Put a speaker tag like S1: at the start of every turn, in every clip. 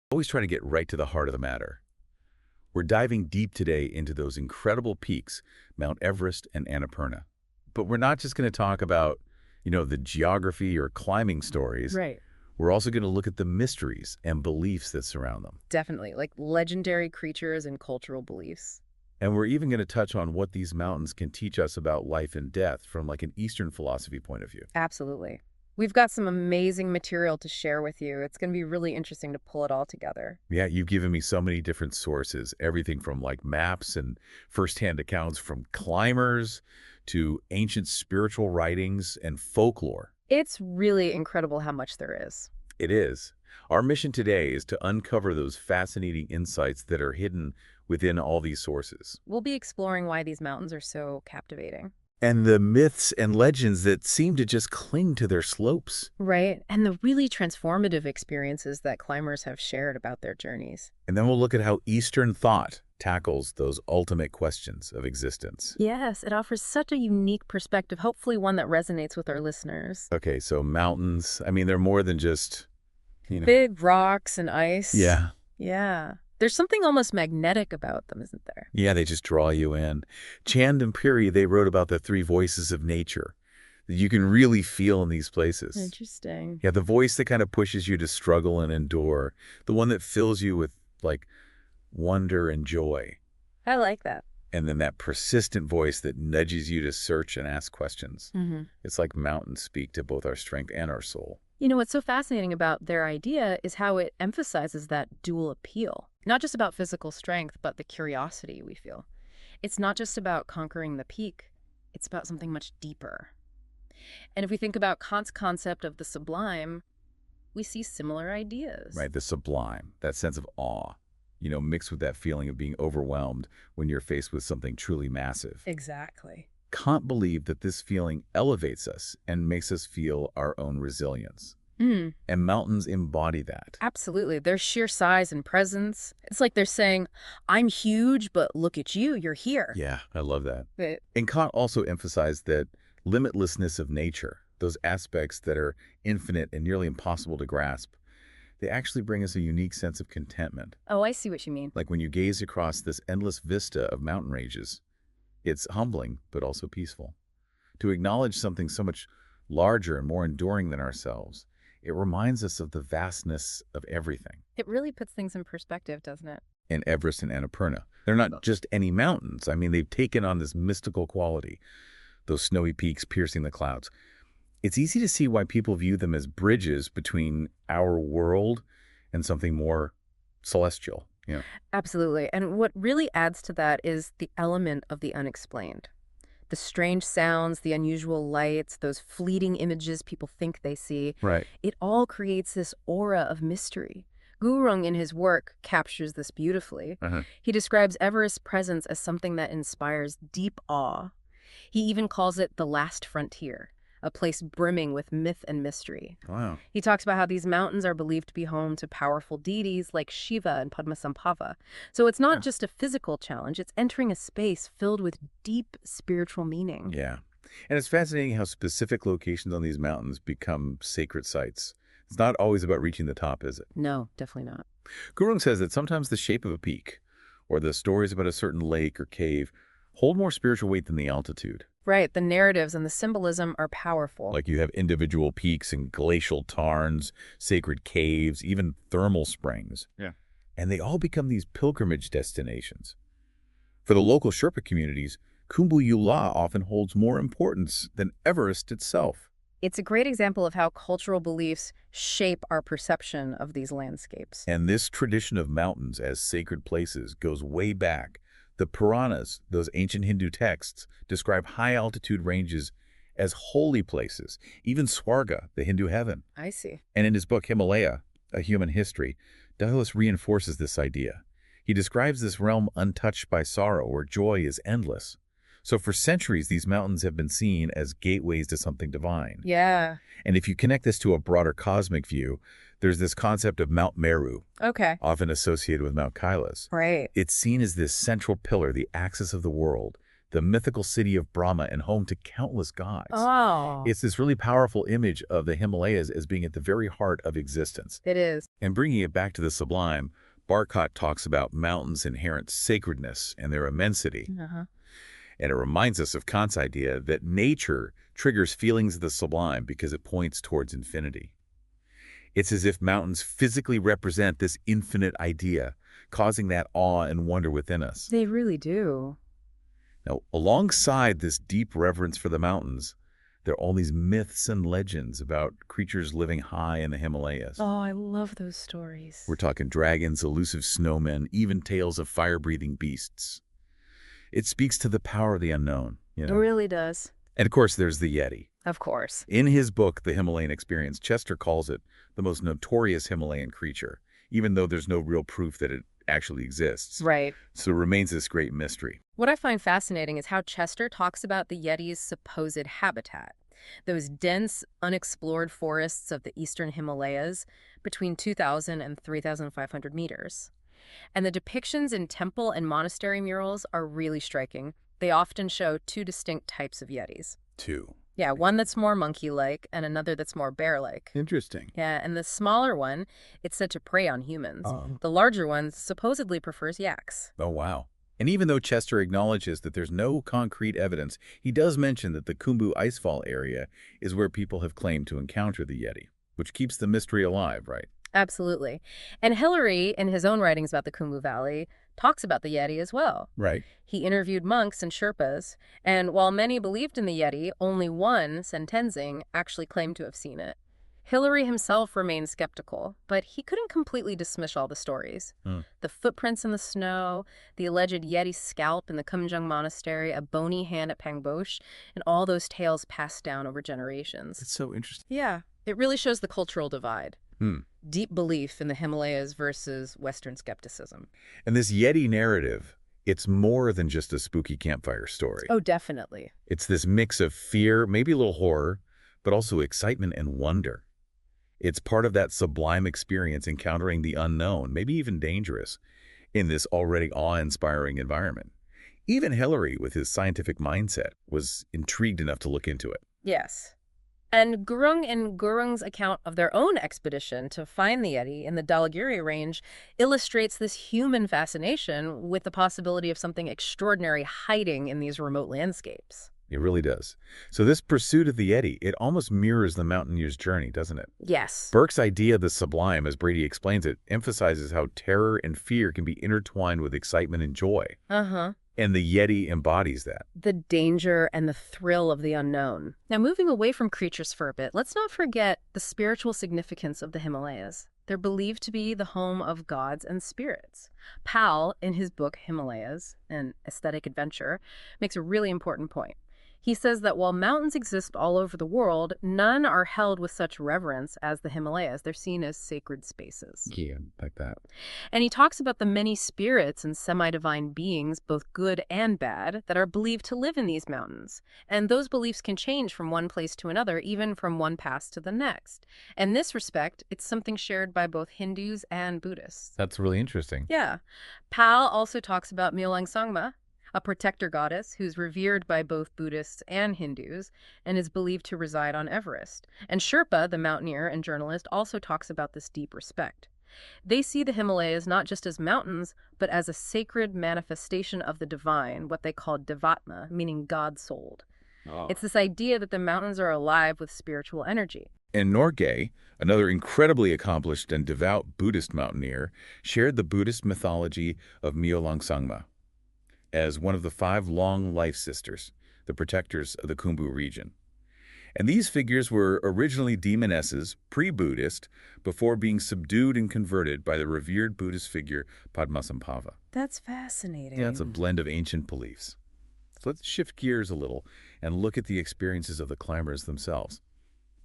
S1: Always trying to get right to the heart of the matter. We're diving deep today into those incredible peaks, Mount Everest and Annapurna. But we're not just going to talk about, the geography or climbing stories.
S2: Right.
S1: We're also going to look at the mysteries and beliefs that surround them.
S2: Definitely. Like legendary creatures and cultural beliefs.
S1: And we're even going to touch on what these mountains can teach us about life and death from like an Eastern philosophy point of view.
S2: Absolutely. We've got some amazing material to share with you. It's going to be really interesting to pull it all together.
S1: Yeah, you've given me so many different sources, everything from like maps and firsthand accounts from climbers to ancient spiritual writings and folklore.
S2: It's really incredible how much there is.
S1: It is. Our mission today is to uncover those fascinating insights that are hidden within all these sources.
S2: We'll be exploring why these mountains are so captivating.
S1: And the myths and legends that seem to just cling to their slopes.
S2: Right. And the really transformative experiences that climbers have shared about their journeys.
S1: And then we'll look at how Eastern thought tackles those ultimate questions of existence.
S2: Yes, it offers such a unique perspective, hopefully one that resonates with our listeners.
S1: Okay, so mountains, they're more than just.
S2: Big rocks and ice.
S1: Yeah.
S2: Yeah. There's something almost magnetic about them, isn't there?
S1: Yeah, they just draw you in. Chand and Puri, they wrote about the three voices of nature that you can really feel in these places.
S2: Interesting.
S1: Yeah, the voice that kind of pushes you to struggle and endure. The one that fills you with, like, wonder and joy.
S2: I like that.
S1: And then that persistent voice that nudges you to search and ask questions.
S2: Mm-hmm.
S1: It's like mountains speak to both our strength and our soul.
S2: You know, what's so fascinating about their idea is how it emphasizes that dual appeal. Not just about physical strength, but the curiosity we feel. It's not just about conquering the peak. It's about something much deeper. And if we think about Kant's concept of the sublime, we see similar ideas.
S1: Right, the sublime, that sense of awe, mixed with that feeling of being overwhelmed when you're faced with something truly massive.
S2: Exactly.
S1: Kant believed that this feeling elevates us and makes us feel our own resilience.
S2: Mm.
S1: And mountains embody that.
S2: Absolutely. Their sheer size and presence. It's like they're saying, I'm huge, but look at you, you're here.
S1: Yeah, I love that.
S2: But,
S1: And Kant also emphasized that limitlessness of nature, those aspects that are infinite and nearly impossible to grasp, they actually bring us a unique sense of contentment.
S2: oh, I see what you mean.
S1: Like when you gaze across this endless vista of mountain ranges, it's humbling, but also peaceful. To acknowledge something so much larger and more enduring than ourselves, it reminds us of the vastness of everything.
S2: It really puts things in perspective, doesn't it?
S1: And Everest and Annapurna, they're not just any mountains. They've taken on this mystical quality, those snowy peaks piercing the clouds. It's easy to see why people view them as bridges between our world and something more celestial. Yeah.
S2: Absolutely. And what really adds to that is the element of the unexplained. The strange sounds, the unusual lights, those fleeting images people think they see.
S1: Right.
S2: It all creates this aura of mystery. Gurung, in his work, captures this beautifully.
S1: Uh-huh.
S2: He describes Everest's presence as something that inspires deep awe. He even calls it the last frontier, a place brimming with myth and mystery.
S1: Wow.
S2: He talks about how these mountains are believed to be home to powerful deities like Shiva and Padmasambhava. So it's not just a physical challenge, it's entering a space filled with deep spiritual meaning.
S1: Yeah. And it's fascinating how specific locations on these mountains become sacred sites. It's not always about reaching the top, is it?
S2: No, definitely not.
S1: Gurung says that sometimes the shape of a peak or the stories about a certain lake or cave hold more spiritual weight than the altitude.
S2: Right, the narratives and the symbolism are powerful.
S1: Like you have individual peaks and glacial tarns, sacred caves, even thermal springs.
S3: Yeah.
S1: And they all become these pilgrimage destinations. For the local Sherpa communities, Khumbu Yula often holds more importance than Everest itself.
S2: It's a great example of how cultural beliefs shape our perception of these landscapes.
S1: And this tradition of mountains as sacred places goes way back. The Puranas, those ancient Hindu texts, describe high-altitude ranges as holy places, even Swarga, the Hindu heaven.
S2: I see.
S1: And in his book Himalaya, A Human History, Douglas reinforces this idea. He describes this realm untouched by sorrow, where joy is endless. So for centuries, these mountains have been seen as gateways to something divine.
S2: Yeah.
S1: And if you connect this to a broader cosmic view, there's this concept of Mount Meru,
S2: Okay.
S1: often associated with Mount Kailas.
S2: Right.
S1: It's seen as this central pillar, the axis of the world, the mythical city of Brahma and home to countless gods.
S2: Oh,
S1: It's this really powerful image of the Himalayas as being at the very heart of existence.
S2: it is.
S1: And bringing it back to the sublime, Barkot talks about mountains' inherent sacredness and their immensity.
S2: Uh-huh.
S1: And it reminds us of Kant's idea that nature triggers feelings of the sublime because it points towards infinity. It's as if mountains physically represent this infinite idea, causing that awe and wonder within us.
S2: They really do.
S1: Now, alongside this deep reverence for the mountains, there are all these myths and legends about creatures living high in the Himalayas.
S2: Oh, I love those stories.
S1: We're talking dragons, elusive snowmen, even tales of fire-breathing beasts. It speaks to the power of the unknown,
S2: It really does.
S1: And of course, there's the Yeti.
S2: Of course.
S1: In his book, The Himalayan Experience, Chester calls it the most notorious Himalayan creature, even though there's no real proof that it actually exists.
S2: Right.
S1: So it remains this great mystery.
S2: What I find fascinating is how Chester talks about the Yeti's supposed habitat. Those dense, unexplored forests of the eastern Himalayas between 2,000 and 3,500 meters. And the depictions in temple and monastery murals are really striking. They often show two distinct types of Yetis.
S1: Two.
S2: Yeah, one that's more monkey-like and another that's more bear-like.
S1: Interesting.
S2: Yeah, and the smaller one, it's said to prey on humans.
S1: Oh.
S2: The larger one supposedly prefers yaks.
S1: Oh, wow. And even though Chester acknowledges that there's no concrete evidence, he does mention that the Khumbu Icefall area is where people have claimed to encounter the Yeti, which keeps the mystery alive, right?
S2: Absolutely. And Hillary, in his own writings about the Khumbu Valley, talks about the Yeti as well.
S1: Right.
S2: He interviewed monks and Sherpas, and while many believed in the Yeti, only one, Sentenzing, actually claimed to have seen it. Hillary himself remained skeptical, but he couldn't completely dismiss all the stories. The footprints in the snow, the alleged Yeti scalp in the Kumjung Monastery, a bony hand at Pangboche, and all those tales passed down over generations.
S1: It's so interesting.
S2: Yeah, it really shows the cultural divide. Deep belief in the Himalayas versus Western skepticism.
S1: And this Yeti narrative, it's more than just a spooky campfire story.
S2: Oh, definitely.
S1: It's this mix of fear, maybe a little horror, but also excitement and wonder. It's part of that sublime experience encountering the unknown, maybe even dangerous, in this already awe-inspiring environment. Even Hillary, with his scientific mindset, was intrigued enough to look into it.
S2: Yes. And Gurung and Gurung's account of their own expedition to find the Yeti in the Dhaulagiri range illustrates this human fascination with the possibility of something extraordinary hiding in these remote landscapes.
S1: It really does. So this pursuit of the Yeti, it almost mirrors the mountaineer's journey, doesn't it?
S2: Yes.
S1: Burke's idea of the sublime, as Brady explains it, emphasizes how terror and fear can be intertwined with excitement and joy.
S2: Uh-huh.
S1: And the Yeti embodies that.
S2: The danger and the thrill of the unknown. Now, moving away from creatures for a bit, let's not forget the spiritual significance of the Himalayas. They're believed to be the home of gods and spirits. Pal, in his book Himalayas, an aesthetic adventure, makes a really important point. He says that while mountains exist all over the world, none are held with such reverence as the Himalayas. They're seen as sacred spaces.
S1: Yeah, like that.
S2: And he talks about the many spirits and semi-divine beings, both good and bad, that are believed to live in these mountains. And those beliefs can change from one place to another, even from one past to the next. In this respect, it's something shared by both Hindus and Buddhists.
S1: That's really interesting.
S2: Yeah. Pal also talks about Myolang Sangma, a protector goddess who's revered by both Buddhists and Hindus and is believed to reside on Everest. And Sherpa, the mountaineer and journalist, also talks about this deep respect. They see the Himalayas not just as mountains, but as a sacred manifestation of the divine, what they call Devatma, meaning God-souled. Oh. It's this idea that the mountains are alive with spiritual energy.
S1: And Norgay, another incredibly accomplished and devout Buddhist mountaineer, shared the Buddhist mythology of Myolang Sangma as one of the 5 long life sisters, the protectors of the Khumbu region. And these figures were originally demonesses, pre-Buddhist, before being subdued and converted by the revered Buddhist figure Padmasambhava.
S2: That's fascinating.
S1: Yeah, it's a blend of ancient beliefs. So let's shift gears a little and look at the experiences of the climbers themselves.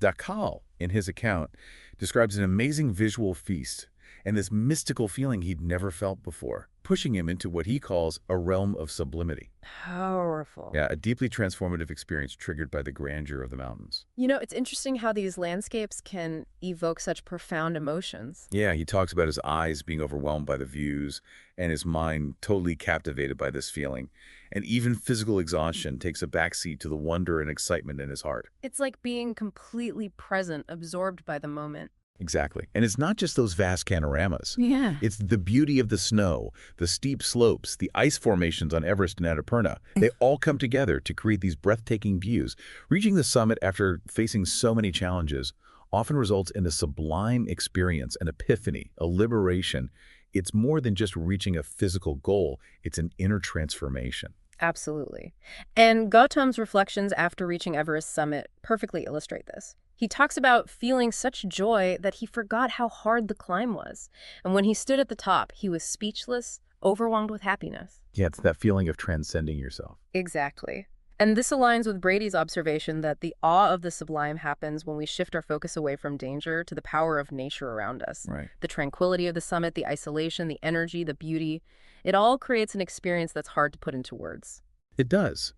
S1: Dakal, in his account, describes an amazing visual feast and this mystical feeling he'd never felt before, pushing him into what he calls a realm of sublimity.
S2: Powerful.
S1: Yeah, a deeply transformative experience triggered by the grandeur of the mountains.
S2: You know, it's interesting how these landscapes can evoke such profound emotions.
S1: Yeah, he talks about his eyes being overwhelmed by the views and his mind totally captivated by this feeling. And even physical exhaustion takes a backseat to the wonder and excitement in his heart.
S2: It's like being completely present, absorbed by the moment.
S1: Exactly. And it's not just those vast panoramas.
S2: Yeah.
S1: It's the beauty of the snow, the steep slopes, the ice formations on Everest and Annapurna. They all come together to create these breathtaking views. Reaching the summit after facing so many challenges often results in a sublime experience, an epiphany, a liberation. It's more than just reaching a physical goal. It's an inner transformation.
S2: Absolutely. And Gautam's reflections after reaching Everest's summit perfectly illustrate this. He talks about feeling such joy that he forgot how hard the climb was. And when he stood at the top, he was speechless, overwhelmed with happiness.
S1: Yeah, it's that feeling of transcending yourself.
S2: Exactly. And this aligns with Brady's observation that the awe of the sublime happens when we shift our focus away from danger to the power of nature around us.
S1: Right.
S2: The tranquility of the summit, the isolation, the energy, the beauty, it all creates an experience that's hard to put into words.
S1: It does.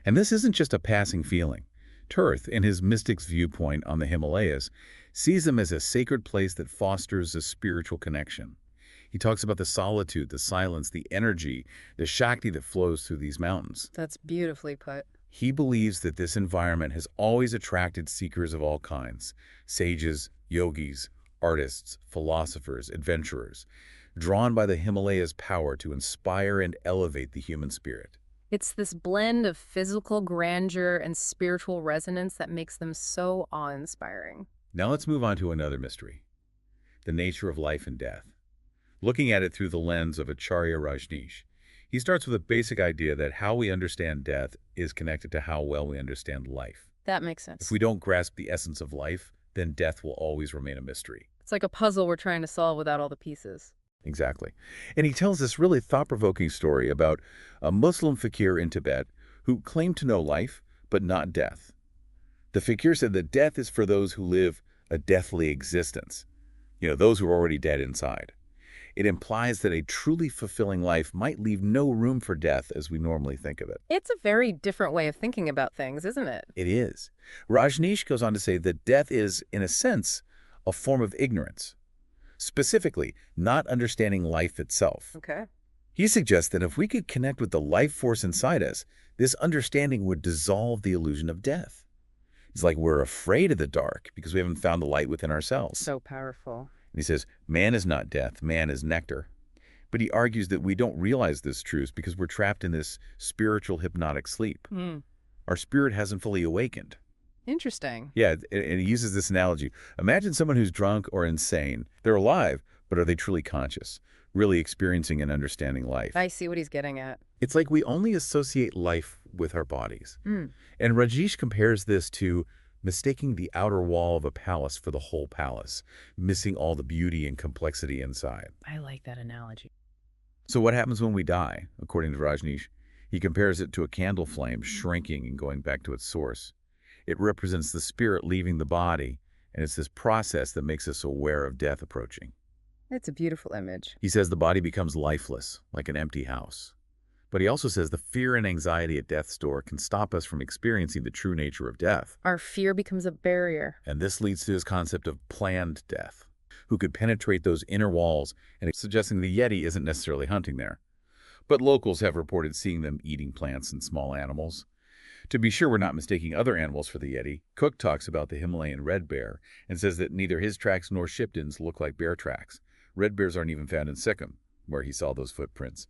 S1: And this isn't just a passing feeling. Tirth, in his mystic's viewpoint on the Himalayas, sees them as a sacred place that fosters a spiritual connection. He talks about the solitude, the silence, the energy, the Shakti that flows through these mountains.
S2: That's beautifully put.
S1: He believes that this environment has always attracted seekers of all kinds, sages, yogis, artists, philosophers, adventurers, drawn by the Himalayas' power to inspire and elevate the human spirit.
S2: It's this blend of physical grandeur and spiritual resonance that makes them so awe-inspiring.
S1: Now let's move on to another mystery, the nature of life and death. Looking at it through the lens of Acharya Rajneesh, he starts with a basic idea that how we understand death is connected to how well we understand life.
S2: That makes sense.
S1: If we don't grasp the essence of life, then death will always remain a mystery.
S2: It's like a puzzle we're trying to solve without all the pieces.
S1: Exactly. And he tells this really thought-provoking story about a Muslim fakir in Tibet who claimed to know life, but not death. The fakir said that death is for those who live a deathly existence, those who are already dead inside. It implies that a truly fulfilling life might leave no room for death as we normally think of it.
S2: It's a very different way of thinking about things, isn't it?
S1: It is. Rajneesh goes on to say that death is, in a sense, a form of ignorance. Specifically, not understanding life itself.
S2: Okay.
S1: He suggests that if we could connect with the life force inside us, this understanding would dissolve the illusion of death. It's like we're afraid of the dark because we haven't found the light within ourselves.
S2: So powerful.
S1: And he says, man is not death, man is nectar. But he argues that we don't realize this truth because we're trapped in this spiritual hypnotic sleep. Our spirit hasn't fully awakened.
S2: Interesting.
S1: Yeah, and he uses this analogy. Imagine someone who's drunk or insane. They're alive, but are they truly conscious, really experiencing and understanding life?
S2: I see what he's getting at.
S1: It's like we only associate life with our bodies. And Rajesh compares this to mistaking the outer wall of a palace for the whole palace, missing all the beauty and complexity inside.
S2: I like that analogy.
S1: So what happens when we die, according to Rajneesh? He compares it to a candle flame shrinking and going back to its source. It represents the spirit leaving the body, and it's this process that makes us aware of death approaching.
S2: It's a beautiful image.
S1: He says the body becomes lifeless, like an empty house. But he also says the fear and anxiety at death's door can stop us from experiencing the true nature of death.
S2: Our fear becomes a barrier.
S1: And this leads to his concept of planned death, who could penetrate those inner walls, and suggesting the Yeti isn't necessarily hunting there. But locals have reported seeing them eating plants and small animals. To be sure we're not mistaking other animals for the Yeti, Cooke talks about the Himalayan red bear and says that neither his tracks nor Shipton's look like bear tracks. Red bears aren't even found in Sikkim, where he saw those footprints.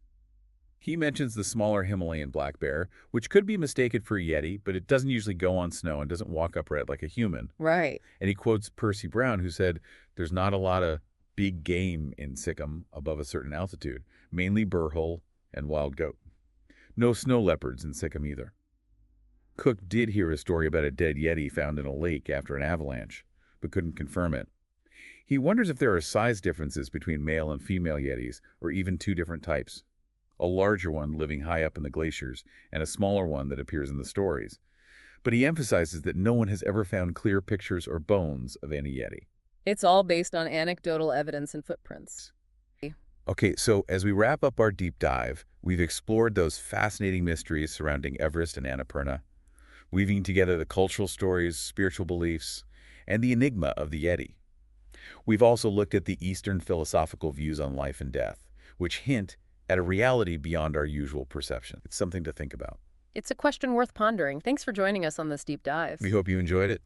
S1: He mentions the smaller Himalayan black bear, which could be mistaken for a Yeti, but it doesn't usually go on snow and doesn't walk upright like a human.
S2: Right.
S1: And he quotes Percy Brown, who said, there's not a lot of big game in Sikkim above a certain altitude, mainly burhul and wild goat. No snow leopards in Sikkim either. Cooke did hear a story about a dead Yeti found in a lake after an avalanche, but couldn't confirm it. He wonders if there are size differences between male and female Yetis, or even two different types. A larger one living high up in the glaciers, and a smaller one that appears in the stories. But he emphasizes that no one has ever found clear pictures or bones of any Yeti.
S2: It's all based on anecdotal evidence and footprints.
S1: Okay, so as we wrap up our deep dive, we've explored those fascinating mysteries surrounding Everest and Annapurna, weaving together the cultural stories, spiritual beliefs, and the enigma of the Yeti. We've also looked at the Eastern philosophical views on life and death, which hint at a reality beyond our usual perception. It's something to think about.
S2: It's a question worth pondering. Thanks for joining us on this deep dive.
S1: We hope you enjoyed it.